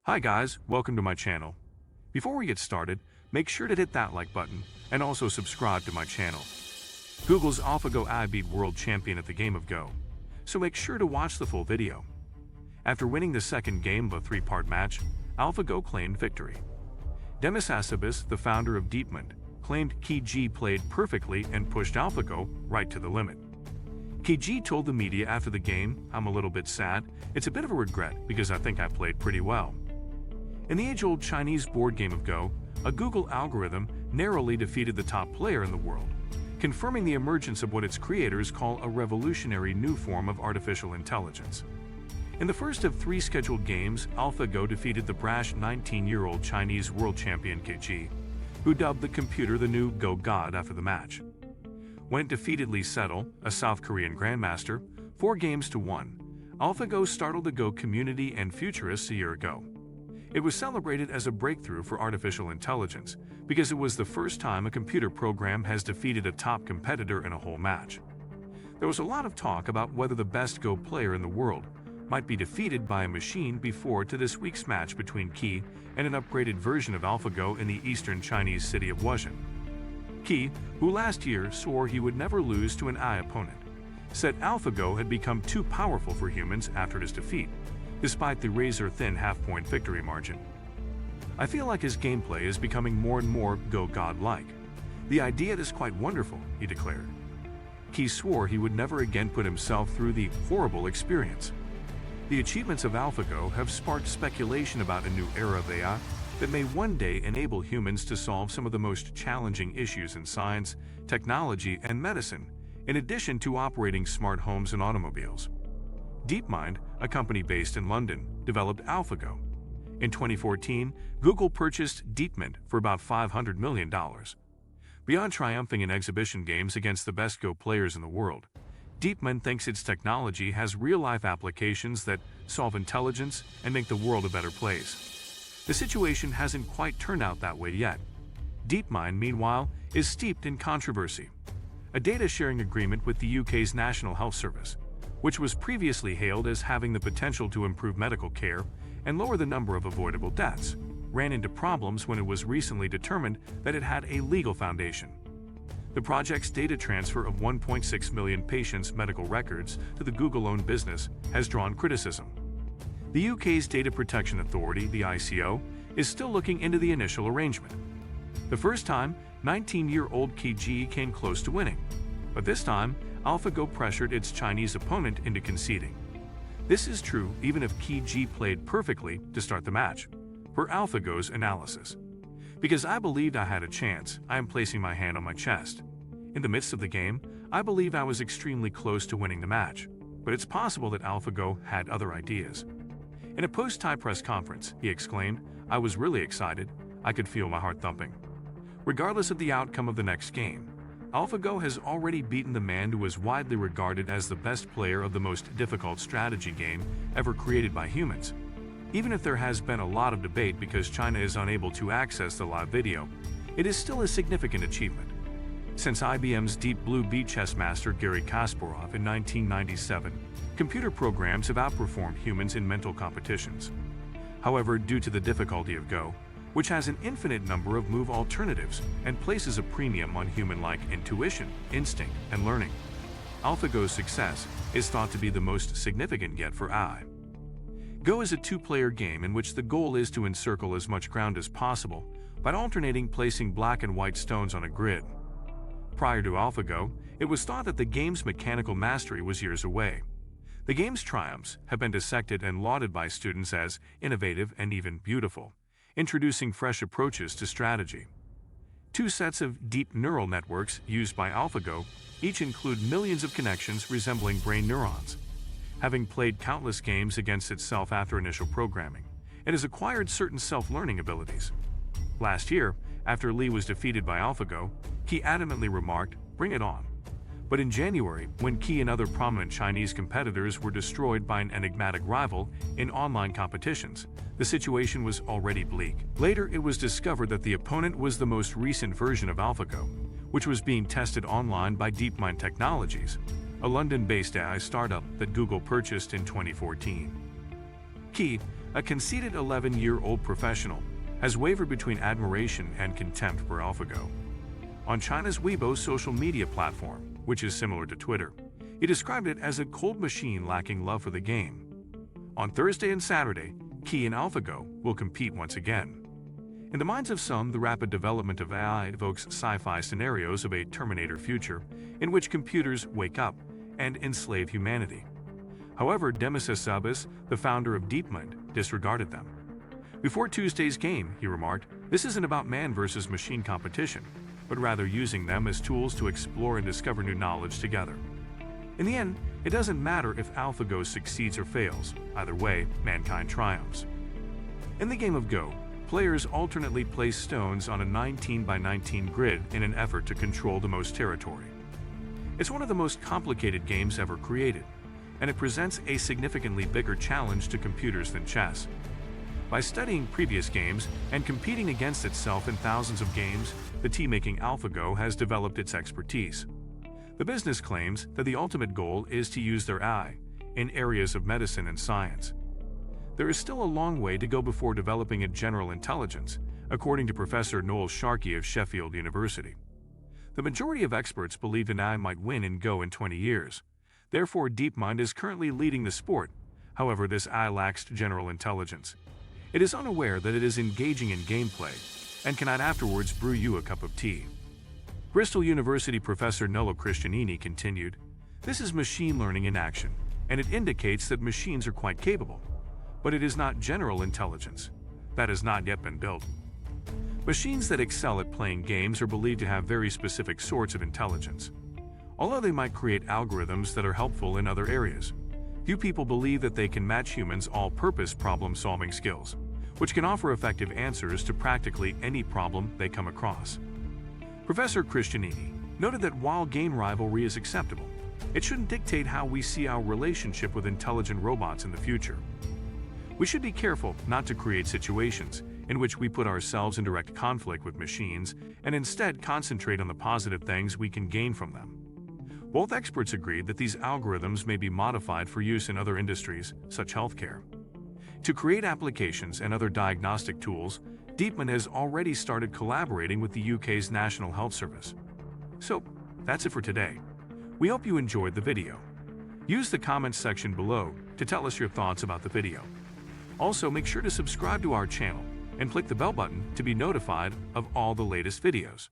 Hi guys, welcome to my channel. Before we get started, make sure to hit that like button and also subscribe to my channel. Google's Alphago AI beat world champion at the game of Go, so make sure to watch the full video. After winning the second game of a three-part match, Alphago claimed victory. Demis Hassabis, the founder of DeepMind, claimed Key played perfectly and pushed Alphago right to the limit. Key told the media after the game, "I'm a little bit sad. It's a bit of a regret because I think I played pretty well." In the age-old Chinese board game of Go, a Google algorithm narrowly defeated the top player in the world, confirming the emergence of what its creators call a revolutionary new form of artificial intelligence. In the first of three scheduled games, Alphago defeated the brash 19-year-old Chinese world champion Key, who dubbed the computer the new Go god after the match. When it defeated Sedol, a South Korean grandmaster, 4-1, Alphago startled the Go community and futurists a year ago. It was celebrated as a breakthrough for artificial intelligence because it was the first time a computer program has defeated a top competitor in a whole match. There was a lot of talk about whether the best Go player in the world might be defeated by a machine before to this week's match between Key and an upgraded version of Alphago in the eastern Chinese city of Wuhan. Key, who last year swore he would never lose to an AI opponent, said Alphago had become too powerful for humans after his defeat, despite the razor-thin half-point victory margin. "I feel like his gameplay is becoming more and more Go god-like. The idea is quite wonderful," he declared. Key swore he would never again put himself through the horrible experience. The achievements of Alphago have sparked speculation about a new era of AI that may one day enable humans to solve some of the most challenging issues in science, technology, and medicine, in addition to operating smart homes and automobiles. DeepMind, a company based in London, developed Alphago. In 2014, Google purchased DeepMind for about $500 million. Beyond triumphing in exhibition games against the best Go players in the world, DeepMind thinks its technology has real-life applications that solve intelligence and make the world a better place. The situation hasn't quite turned out that way yet. DeepMind, meanwhile, is steeped in controversy. A data-sharing agreement with the UK's National Health Service, which was previously hailed as having the potential to improve medical care and lower the number of avoidable deaths, ran into problems when it was recently determined that it had a legal foundation. The project's data transfer of 1.6 million patients' medical records to the Google-owned business has drawn criticism. The UK's Data Protection Authority, the ICO, is still looking into the initial arrangement. The first time, 19-year-old Key came close to winning, but this time, Alphago pressured its Chinese opponent into conceding. This is true even if Key played perfectly to start the match, per Alphago's analysis. "Because I believed I had a chance, I am placing my hand on my chest. In the midst of the game, I believed I was extremely close to winning the match, but it's possible that Alphago had other ideas." In a post-tie press conference, he exclaimed, "I was really excited. I could feel my heart thumping." Regardless of the outcome of the next game, Alphago has already beaten the man who is widely regarded as the best player of the most difficult strategy game ever created by humans. Even if there has been a lot of debate because China is unable to access the live video, it is still a significant achievement. Since IBM's Deep Blue beat chess master Garry Kasparov in 1997, computer programs have outperformed humans in mental competitions. However, due to the difficulty of Go, which has an infinite number of move alternatives and places a premium on human-like intuition, instinct, and learning, Alphago's success is thought to be the most significant yet for AI. Go is a two-player game in which the goal is to encircle as much ground as possible by alternating placing black and white stones on a grid. Prior to Alphago, it was thought that the game's mechanical mastery was years away. The game's triumphs have been dissected and lauded by students as innovative and even beautiful, introducing fresh approaches to strategy. Two sets of deep neural networks used by Alphago each include millions of connections resembling brain neurons. Having played countless games against itself after initial programming, it has acquired certain self-learning abilities. Last year, after Lee was defeated by Alphago, Key adamantly remarked, "Bring it on." But in January, when Key and other prominent Chinese competitors were destroyed by an enigmatic rival in online competitions, the situation was already bleak. Later, it was discovered that the opponent was the most recent version of Alphago, which was being tested online by DeepMind Technologies, a London-based AI startup that Google purchased in 2014. Key, a conceited 11-year-old professional, has wavered between admiration and contempt for Alphago. On China's Weibo social media platform, which is similar to Twitter, he described it as a cold machine lacking love for the game. On Thursday and Saturday, Qi and Alphago will compete once again. In the minds of some, the rapid development of AI evokes sci-fi scenarios of a Terminator future in which computers wake up and enslave humanity. However, Demis Hassabis, the founder of DeepMind, disregarded them. Before Tuesday's game, he remarked, "This isn't about man versus machine competition, but rather using them as tools to explore and discover new knowledge together." In the end, it doesn't matter if Alphago succeeds or fails. Either way, mankind triumphs. In the game of Go, players alternately place stones on a 19 by 19 grid in an effort to control the most territory. It's one of the most complicated games ever created, and it presents a significantly bigger challenge to computers than chess. By studying previous games and competing against itself in thousands of games, the team making Alphago has developed its expertise. The business claims that the ultimate goal is to use their AI in areas of medicine and science. There is still a long way to go before developing a general intelligence, according to Professor Noel Sharkey of Sheffield University. The majority of experts believe an AI might win in Go in 20 years. Therefore, DeepMind is currently leading the sport. However, this AI lacks general intelligence. It is unaware that it is engaging in gameplay and cannot afterwards brew you a cup of tea. Bristol University professor Nello Christianini continued, "This is machine learning in action, and it indicates that machines are quite capable. But it is not general intelligence. That has not yet been built." Machines that excel at playing games are believed to have very specific sorts of intelligence. Although they might create algorithms that are helpful in other areas, few people believe that they can match humans' all-purpose problem-solving skills, which can offer effective answers to practically any problem they come across. Professor Christianini noted that while game rivalry is acceptable, it shouldn't dictate how we see our relationship with intelligent robots in the future. We should be careful not to create situations in which we put ourselves in direct conflict with machines and instead concentrate on the positive things we can gain from them. Both experts agreed that these algorithms may be modified for use in other industries, such healthcare. To create applications and other diagnostic tools, DeepMind has already started collaborating with the UK's National Health Service. So, that's it for today. We hope you enjoyed the video. Use the comments section below to tell us your thoughts about the video. Also, make sure to subscribe to our channel and click the bell button to be notified of all the latest videos.